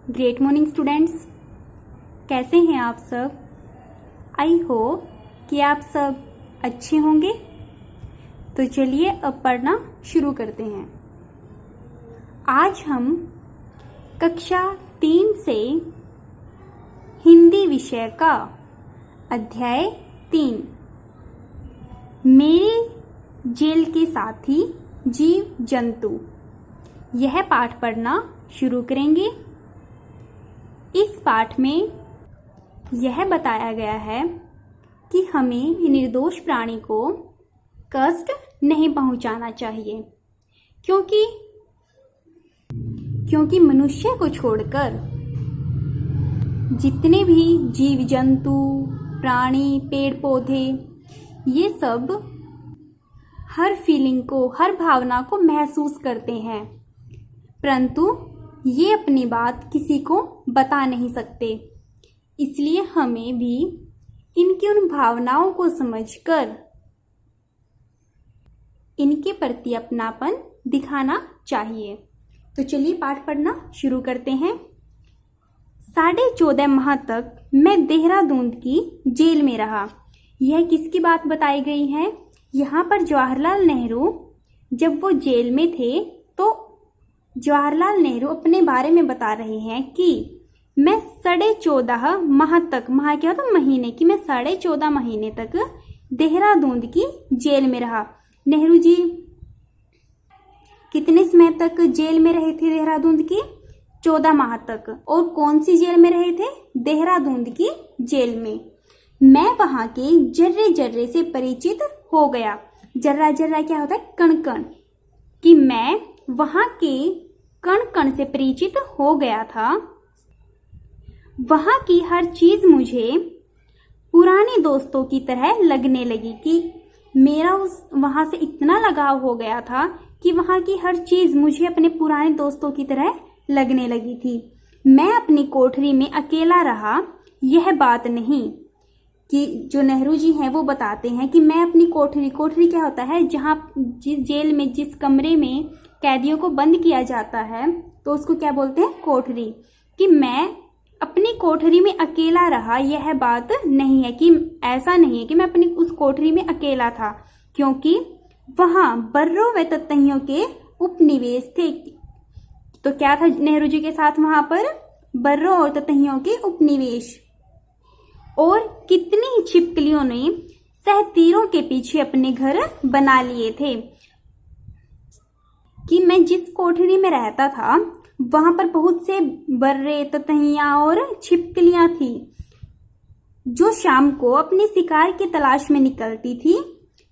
Great morning students, कैसे हैं आप सब। आई होप कि आप सब अच्छे होंगे। तो चलिए अब पढ़ना शुरू करते हैं। आज हम कक्षा 3 से हिंदी विषय का अध्याय 3 मेरे जेल के साथी जीव जंतु यह पाठ पढ़ना शुरू करेंगे। इस पाठ में यह बताया गया है कि हमें निर्दोष प्राणी को कष्ट नहीं पहुंचाना चाहिए, क्योंकि मनुष्य को छोड़कर जितने भी जीव जंतु, प्राणी, पेड़ पौधे, ये सब हर फीलिंग को, हर भावना को महसूस करते हैं, परंतु ये अपनी बात किसी को बता नहीं सकते। इसलिए हमें भी इनकी उन भावनाओं को समझकर इनके प्रति अपनापन दिखाना चाहिए। तो चलिए पाठ पढ़ना शुरू करते हैं। 14.5 माह तक मैं देहरादून की जेल में रहा। यह किसकी बात बताई गई है? यहाँ पर जवाहरलाल नेहरू जब वो जेल में थे तो जवाहरलाल नेहरू अपने बारे में बता रहे हैं कि मैं 14.5 माह तक, माह क्या होता महीने, कि मैं 14.5 महीने तक देहरादून की जेल में रहा। नेहरू जी कितने समय तक जेल में रहे थे? देहरादून की 14 माह तक। और कौन सी जेल में रहे थे? देहरादून की जेल में। मैं वहां के जर्रे जर्रे से परिचित हो गया। जर्रा जर्रा क्या होता है? कण कण। कि मैं वहां के कण कण से परिचित हो गया था। वहां की हर चीज मुझे पुराने दोस्तों की तरह लगने लगी कि मेरा वहां से इतना लगाव हो गया था कि वहां की हर चीज मुझे अपने पुराने दोस्तों की तरह लगने लगी थी। मैं अपनी कोठरी में अकेला रहा। यह बात नहीं कि जो नेहरू जी हैं वो बताते हैं कि मैं अपनी कोठरी क्या होता है? जहां जिस जेल में, जिस कमरे में कैदियों को बंद किया जाता है तो उसको क्या बोलते हैं? कोठरी। कि मैं अपनी कोठरी में अकेला रहा, यह बात नहीं है कि ऐसा नहीं है कि मैं अपनी उस कोठरी में अकेला था, क्योंकि वहां बर्रों व ततैयों के उपनिवेश थे। तो क्या था नेहरू जी के साथ वहां पर? बर्रों और ततैयों के उपनिवेश। और कितनी ही छिपकलियों ने सहतीरों के पीछे अपने घर बना लिए थे। कि मैं जिस कोठरी में रहता था वहां पर बहुत से बर्रे, ततैयां और छिपकलियां थी जो शाम को अपने शिकार की तलाश में निकलती थी।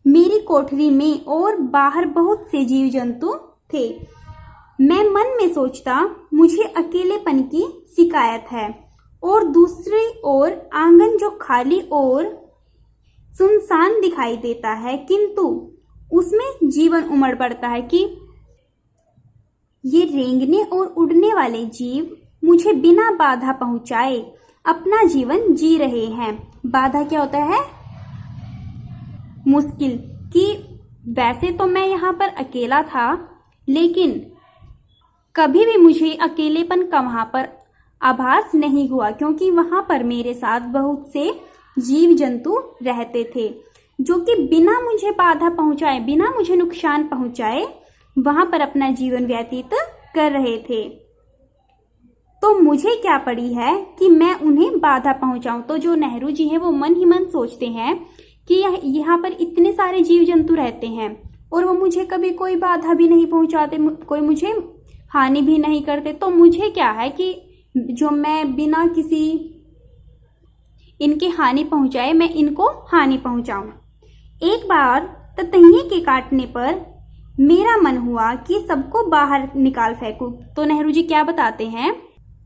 मेरी कोठरी में और बाहर बहुत से जीव जंतु थे। मैं मन में सोचता, मुझे अकेलेपन की शिकायत है, और दूसरी ओर आंगन जो खाली और सुनसान दिखाई देता है, किंतु उसमें जीवन उमड़ पड़ता है कि ये रेंगने और उड़ने वाले जीव मुझे बिना बाधा पहुंचाए अपना जीवन जी रहे हैं। बाधा क्या होता है? मुश्किल। कि वैसे तो मैं यहाँ पर अकेला था, लेकिन कभी भी मुझे अकेलेपन का वहां पर आभास नहीं हुआ, क्योंकि वहां पर मेरे साथ बहुत से जीव जंतु रहते थे जो कि बिना मुझे बाधा पहुंचाए, बिना मुझे नुकसान पहुंचाए वहां पर अपना जीवन व्यतीत कर रहे थे। तो मुझे क्या पड़ी है कि मैं उन्हें बाधा पहुंचाऊं। तो जो नेहरू जी हैं वो मन ही मन सोचते हैं कि यहाँ पर इतने सारे जीव जंतु रहते हैं और वो मुझे कभी कोई बाधा भी नहीं पहुंचाते, कोई मुझे हानि भी नहीं करते। तो मुझे क्या है कि जो मैं बिना किसी इनके हानि पहुंचाए मैं इनको हानि पहुंचाऊं। एक बार ततैये के काटने पर मेरा मन हुआ कि सबको बाहर निकाल फेंकूं। तो नेहरू जी क्या बताते हैं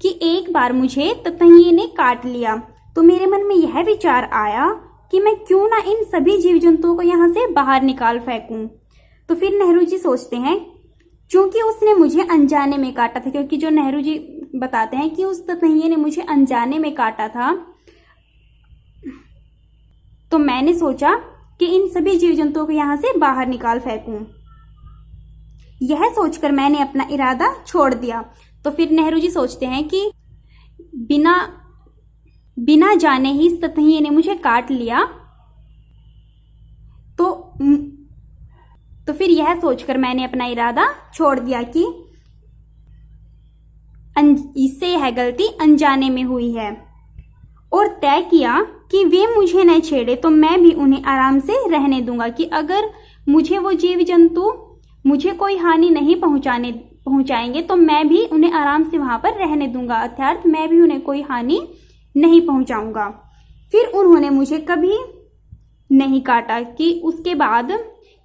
कि एक बार मुझे ततैये ने काट लिया तो मेरे मन में यह विचार आया कि मैं क्यों ना इन सभी जीव जंतुओं को यहाँ से बाहर निकाल फेंकूं। तो फिर नेहरू जी सोचते हैं, क्योंकि उसने मुझे अनजाने में काटा था, क्योंकि जो नेहरू जी बताते हैं कि उस ततैये ने मुझे अनजाने में काटा था, तो मैंने सोचा कि इन सभी जीव जंतुओं को यहाँ से बाहर निकाल फेंकूं। यह सोचकर मैंने अपना इरादा छोड़ दिया। तो फिर नेहरू जी सोचते हैं कि बिना बिना जाने ही इस ततैया ने मुझे काट लिया। तो फिर यह सोचकर मैंने अपना इरादा छोड़ दिया कि इससे यह गलती अनजाने में हुई है, और तय किया कि वे मुझे न छेड़े तो मैं भी उन्हें आराम से रहने दूंगा, कि अगर मुझे वो जीव जंतु मुझे कोई हानि नहीं पहुंचाएंगे तो मैं भी उन्हें आराम से वहां पर रहने दूंगा, अर्थात मैं भी उन्हें कोई हानि नहीं पहुंचाऊंगा। फिर उन्होंने मुझे कभी नहीं काटा। कि उसके बाद,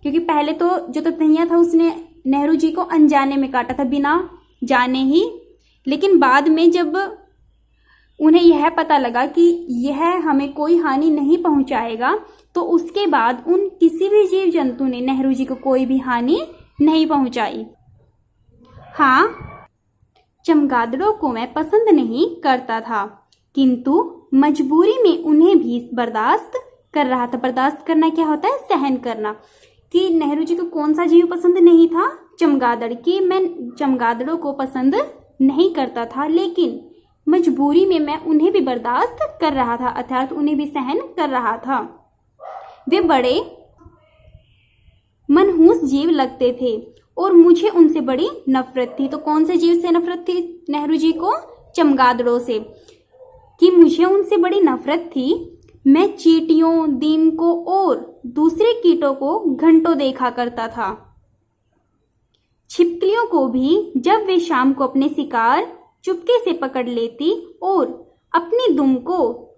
क्योंकि पहले तो जो ततैया था उसने नेहरू जी को अनजाने में काटा था, बिना जाने ही, लेकिन बाद में जब उन्हें यह पता लगा कि यह हमें कोई हानि नहीं पहुंचाएगा, तो उसके बाद उन किसी भी जीव जंतु ने नेहरू जी को कोई भी हानि नहीं पहुंचाई। हाँ, चमगादड़ों को मैं पसंद नहीं करता था, किंतु मजबूरी में उन्हें भी बर्दाश्त कर रहा था। बर्दाश्त करना क्या होता है? सहन करना। कि नेहरू जी को कौन सा जीव पसंद नहीं था? चमगादड़। कि मैं चमगादड़ों को पसंद नहीं करता था, लेकिन मजबूरी में मैं उन्हें भी बर्दाश्त कर रहा था, अर्थात उन्हें भी सहन कर रहा था। वे बड़े मनहूस जीव लगते थे और मुझे उनसे बड़ी नफरत थी। तो कौन से जीव से नफरत थी नेहरू जी को? चमगादड़ों से। कि मुझे उनसे बड़ी नफरत थी। मैं चींटियों, दीमकों और दूसरे कीटों को घंटों देखा करता था। छिपकलियों को भी जब वे शाम को अपने शिकार चुपके से पकड़ लेती और अपनी दुम को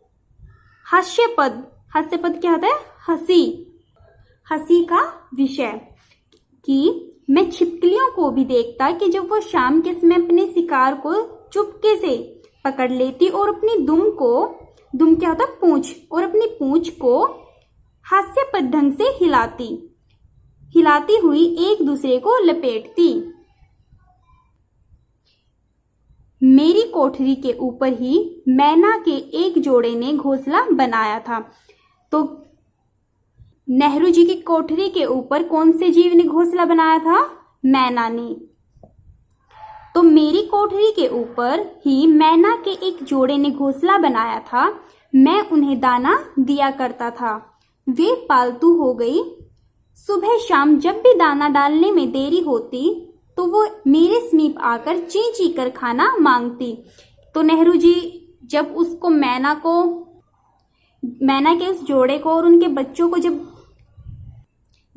हास्यपद क्या होता है? हंसी का विषय। कि मैं छिपकलियों को भी देखता कि जब वो शाम के समय अपने शिकार को चुपके से पकड़ लेती और अपनी दुम क्या होता है? पूंछ, और अपनी पूंछ को हास्यपद ढंग से हिलाती हुई एक दूसरे को लपेटती। मेरी कोठरी के ऊपर ही मैना के एक जोड़े ने घोंसला बनाया था। तो नेहरू जी की कोठरी के ऊपर कौन से जीव ने घोंसला बनाया था? मैना ने। तो मेरी कोठरी के ऊपर ही मैना के एक जोड़े ने घोंसला बनाया था। मैं उन्हें दाना दिया करता था। वे पालतू हो गई। सुबह शाम जब भी दाना डालने में देरी होती तो वो मेरे समीप आकर ची ची कर खाना मांगती। तो नेहरू जी जब उसको मैना के उस जोड़े को और उनके बच्चों को जब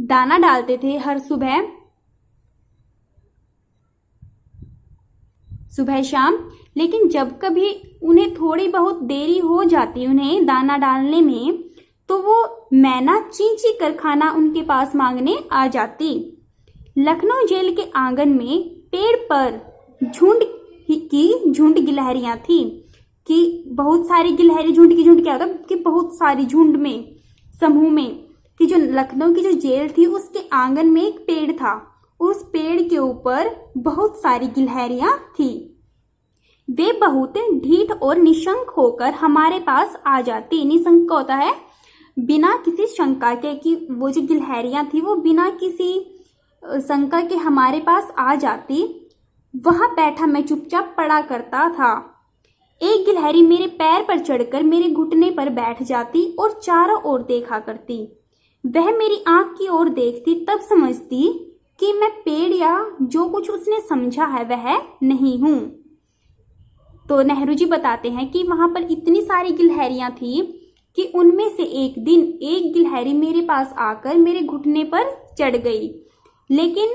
दाना डालते थे हर सुबह शाम, लेकिन जब कभी उन्हें थोड़ी बहुत देरी हो जाती उन्हें दाना डालने में, तो वो मैना ची ची कर खाना उनके पास मांगने आ जाती। लखनऊ जेल के आंगन में पेड़ पर झुंड गिलहरियां थी। कि बहुत सारी गिलहरी, झुंड क्या होता है? कि बहुत सारी झुंड में, समूह में। कि जो लखनऊ की जो जेल थी उसके आंगन में एक पेड़ था, उस पेड़ के ऊपर बहुत सारी गिलहरियां थी। वे बहुत ढीठ और निशंक होकर हमारे पास आ जाती। निशंक होता है बिना किसी शंका के। कि वो जो गिलहरियां थी वो बिना किसी शंका के हमारे पास आ जाती। वहां बैठा मैं चुपचाप पड़ा करता था। एक गिलहरी मेरे पैर पर चढ़कर मेरे घुटने पर बैठ जाती और चारों ओर देखा करती। वह मेरी आंख की ओर देखती, तब समझती कि मैं पेड़ या जो कुछ उसने समझा है वह नहीं हूं। तो नेहरू जी बताते हैं कि वहां पर इतनी सारी गिलहरियां थी कि उनमें से एक दिन एक गिलहरी मेरे पास आकर मेरे घुटने पर चढ़ गई। लेकिन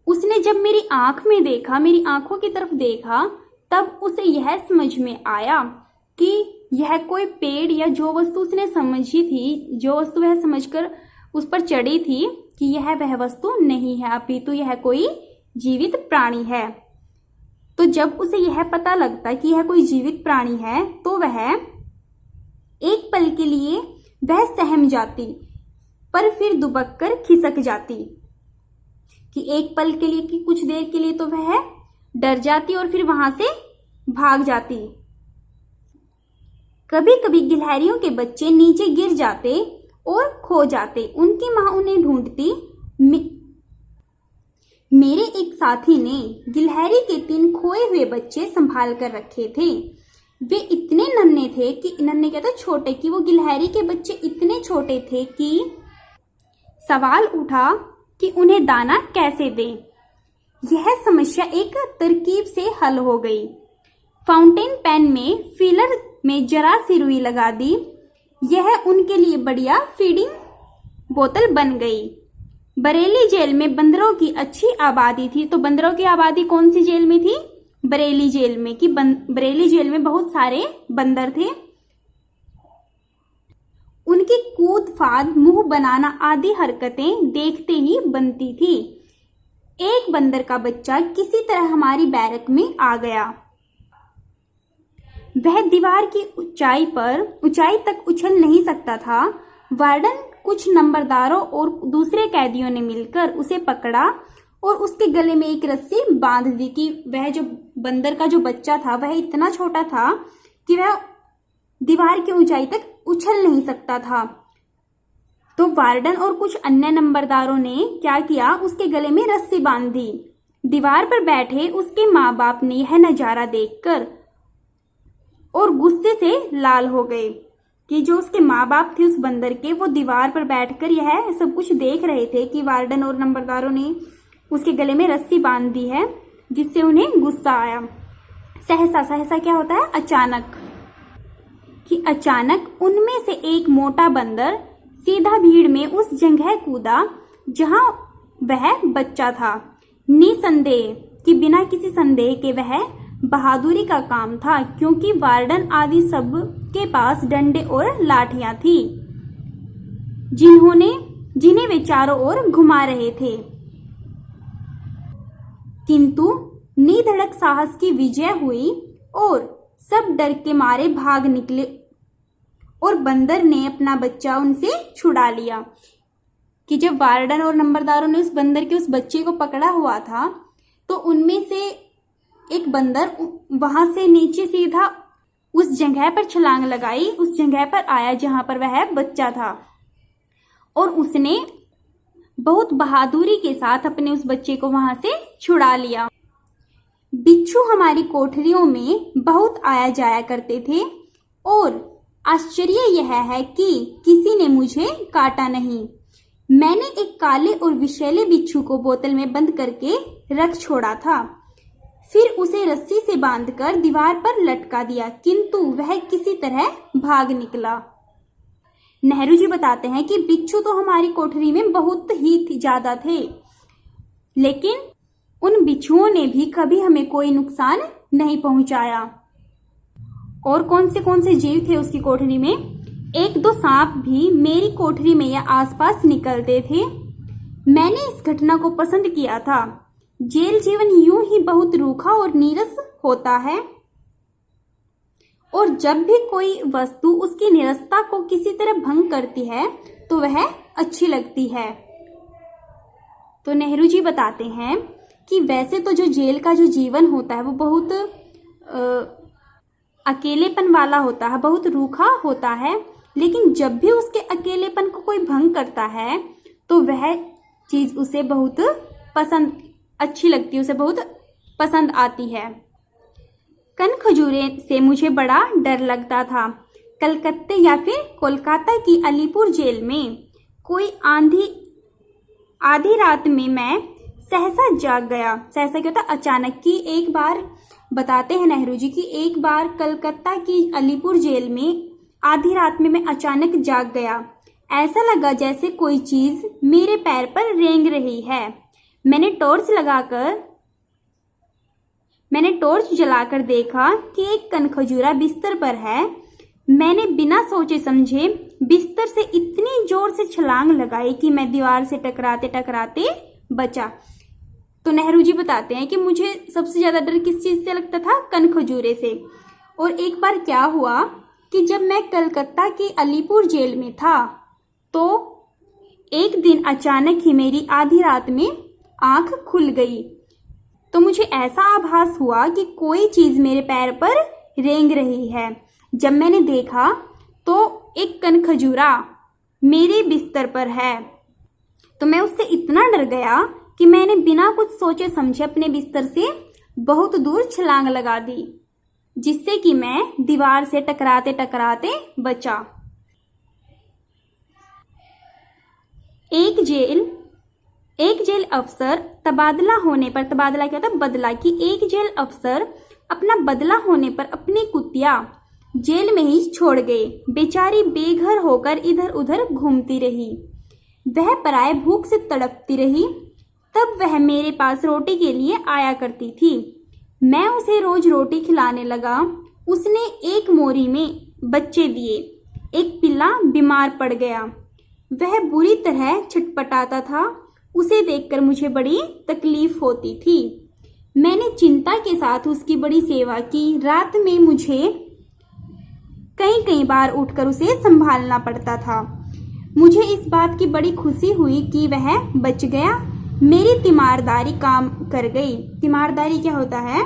उसने जब मेरी आंख में देखा, मेरी आंखों की तरफ देखा, तब उसे यह समझ में आया कि यह कोई पेड़ या जो वस्तु उसने समझी थी, जो वस्तु वह समझकर उस पर चढ़ी थी, कि यह वह वस्तु नहीं है, अपितु यह कोई जीवित प्राणी है। तो जब उसे यह पता लगता कि यह कोई जीवित प्राणी है, तो वह एक पल के लिए वह सहम जाती, पर फिर दुबक कर खिसक जाती। कि एक पल के लिए, कि कुछ देर के लिए तो वह डर जाती और फिर वहां से भाग जाती। कभी कभी गिलहरियों के बच्चे नीचे गिर जाते और खो जाते। उनकी मां उन्हें ढूंढती। मेरे एक साथी ने गिलहरी के 3 खोए हुए बच्चे संभाल कर रखे थे। वे इतने नन्हे थे कि नन्हे क्या था छोटे, कि वो गिलहरी के बच्चे इतने छोटे थे कि सवाल उठा कि उन्हें दाना कैसे दें। यह समस्या एक तरकीब से हल हो गई। फाउंटेन पेन में फिलर में जरा सी रुई लगा दी। यह उनके लिए बढ़िया फीडिंग बोतल बन गई। बरेली जेल में बंदरों की अच्छी आबादी थी। तो बंदरों की आबादी कौन सी जेल में थी? बरेली जेल में। कि बरेली जेल में बहुत सारे बंदर थे। उनकी कूद फाद, मुंह बनाना आदि हरकतें देखते ही बनती थी। एक बंदर का बच्चा किसी तरह हमारी बैरक में आ गया। वह दीवार की ऊंचाई तक उछल नहीं सकता था। वार्डन, कुछ नंबरदारों और दूसरे कैदियों ने मिलकर उसे पकड़ा और उसके गले में एक रस्सी बांध दी। कि वह जो बंदर का जो बच्चा था वह इतना छोटा था कि वह दीवार की ऊंचाई तक उछल नहीं सकता था। तो वार्डन और कुछ अन्य नंबरदारों ने क्या किया, उसके गले में रस्सी बांध दी। दीवार पर बैठे उसके माँ बाप ने यह नजारा देखकर और गुस्से से लाल हो गए। कि जो उसके माँ बाप थे उस बंदर के, वो दीवार पर बैठकर यह सब कुछ देख रहे थे कि वार्डन और नंबरदारों ने उसके गले में रस्सी बांध दी है, जिससे उन्हें गुस्सा आया। सहसा क्या होता है? अचानक। कि अचानक उनमें से एक मोटा बंदर सीधा भीड़ में उस जगह कूदा जहां वह बच्चा था। निसंदेह कि बिना किसी संदेह के वह बहादुरी का काम था, क्योंकि वार्डन आदि सब के पास डंडे और लाठियां थी जिन्हें वे चारों ओर घुमा रहे थे। किंतु निधड़क साहस की विजय हुई और सब डर के मारे भाग निकले और बंदर ने अपना बच्चा उनसे छुड़ा लिया। कि जब वार्डन और नंबरदारों ने उस बंदर के उस बच्चे को पकड़ा हुआ था, तो उनमें से एक बंदर वहां से नीचे सीधा उस जगह पर छलांग लगाई, उस जगह पर आया जहां पर वह बच्चा था, और उसने बहुत बहादुरी के साथ अपने उस बच्चे को वहां से छुड़ा लिया। बिच्छू हमारी कोठरियों में बहुत आया जाया करते थे और आश्चर्य यह है कि किसी ने मुझे काटा नहीं। मैंने एक काले और विषैले बिच्छू को बोतल में बंद करके रख छोड़ा था, फिर उसे रस्सी से बांधकर दीवार पर लटका दिया, किंतु वह किसी तरह भाग निकला। नेहरू जी बताते हैं कि बिच्छू तो हमारी कोठरी में बहुत ही ज्यादा थे, लेकिन उन बिच्छुओं ने भी कभी हमें कोई नुकसान नहीं पहुंचाया। और कौन से जीव थे उसकी कोठरी में? 1-2 सांप भी मेरी कोठरी में या आसपास निकलते थे। मैंने इस घटना को पसंद किया था। जेल जीवन यूं ही बहुत रूखा और नीरस होता है, और जब भी कोई वस्तु उसकी नीरसता को किसी तरह भंग करती है तो वह अच्छी लगती है। तो नेहरू जी बताते हैं कि वैसे तो जो जेल का जो जीवन होता है वो बहुत अकेलेपन वाला होता है, बहुत रूखा होता है, लेकिन जब भी उसके अकेलेपन को कोई भंग करता है तो वह चीज उसे बहुत अच्छी लगती है, उसे बहुत पसंद आती है। कनखजूरे से मुझे बड़ा डर लगता था। कलकत्ते या फिर कोलकाता की अलीपुर जेल में कोई आधी रात में मैं सहसा जाग गया। सहसा क्या होता? अचानक। की एक बार बताते हैं नेहरू जी कि एक बार कलकत्ता की अलीपुर जेल में आधी रात में मैं अचानक जाग गया। ऐसा लगा जैसे कोई चीज मेरे पैर पर रेंग रही है। मैंने टॉर्च जलाकर देखा कि एक कनखजूरा बिस्तर पर है। मैंने बिना सोचे समझे बिस्तर से इतनी जोर से छलांग लगाई कि मैं दीवार से टकराते टकराते बचा। तो नेहरू जी बताते हैं कि मुझे सबसे ज्यादा डर किस चीज से लगता था? कनखजूरे से। और एक बार क्या हुआ कि जब मैं कलकत्ता की अलीपुर जेल में था तो एक दिन अचानक ही मेरी आधी रात में आंख खुल गई। तो मुझे ऐसा आभास हुआ कि कोई चीज मेरे पैर पर रेंग रही है। जब मैंने देखा तो एक कनखजूरा मेरे बिस्तर पर है। तो मैं उससे इतना डर गया कि मैंने बिना कुछ सोचे समझे अपने बिस्तर से बहुत दूर छलांग लगा दी, जिससे कि मैं दीवार से टकराते टकराते बचा। एक जेल अफसर तबादला होने पर, तबादला क्या होता है? बदला। कि एक जेल अफसर अपना बदला होने पर अपनी कुतिया जेल में ही छोड़ गए। बेचारी बेघर होकर इधर उधर घूमती रही। वह पराए भूख से तड़पती रही। तब वह मेरे पास रोटी के लिए आया करती थी। मैं उसे रोज रोटी खिलाने लगा। उसने एक मोरी में बच्चे दिए। एक पिल्ला बीमार पड़ गया। वह बुरी तरह छटपटाता था। उसे देखकर मुझे बड़ी तकलीफ होती थी। मैंने चिंता के साथ उसकी बड़ी सेवा की। रात में मुझे कई बार उठकर उसे संभालना पड़ता था। मुझे इस बात की बड़ी खुशी हुई कि वह बच गया। मेरी तीमारदारी काम कर गई। तीमारदारी क्या होता है?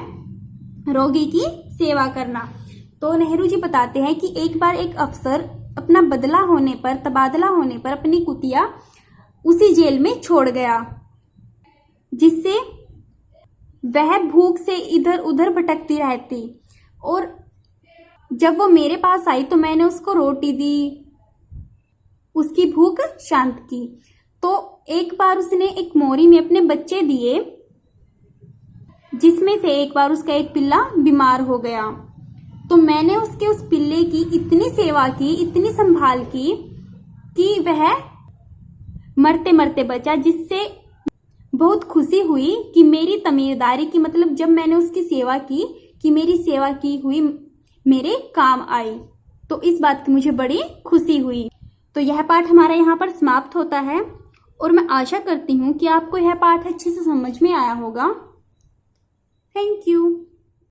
रोगी की सेवा करना। तो नेहरू जी बताते हैं कि एक बार एक अफसर अपना बदला होने पर, तबादला होने पर अपनी कुतिया उसी जेल में छोड़ गया, जिससे वह भूख से इधर उधर भटकती रहती। और जब वो मेरे पास आई तो मैंने उसको रोटी दी, उसकी भूख शांत की। तो एक बार उसने एक मोरी में अपने बच्चे दिए, जिसमें से एक बार उसका एक पिल्ला बीमार हो गया। तो मैंने उसके उस पिल्ले की इतनी सेवा की, इतनी संभाल की कि वह मरते मरते बचा, जिससे बहुत खुशी हुई कि मेरी तमीरदारी की, मतलब जब मैंने उसकी सेवा की कि मेरी सेवा की हुई मेरे काम आई। तो इस बात की मुझे बड़ी खुशी हुई। तो यह पाठ हमारा यहाँ पर समाप्त होता है और मैं आशा करती हूँ कि आपको यह पाठ अच्छे से समझ में आया होगा। Thank you.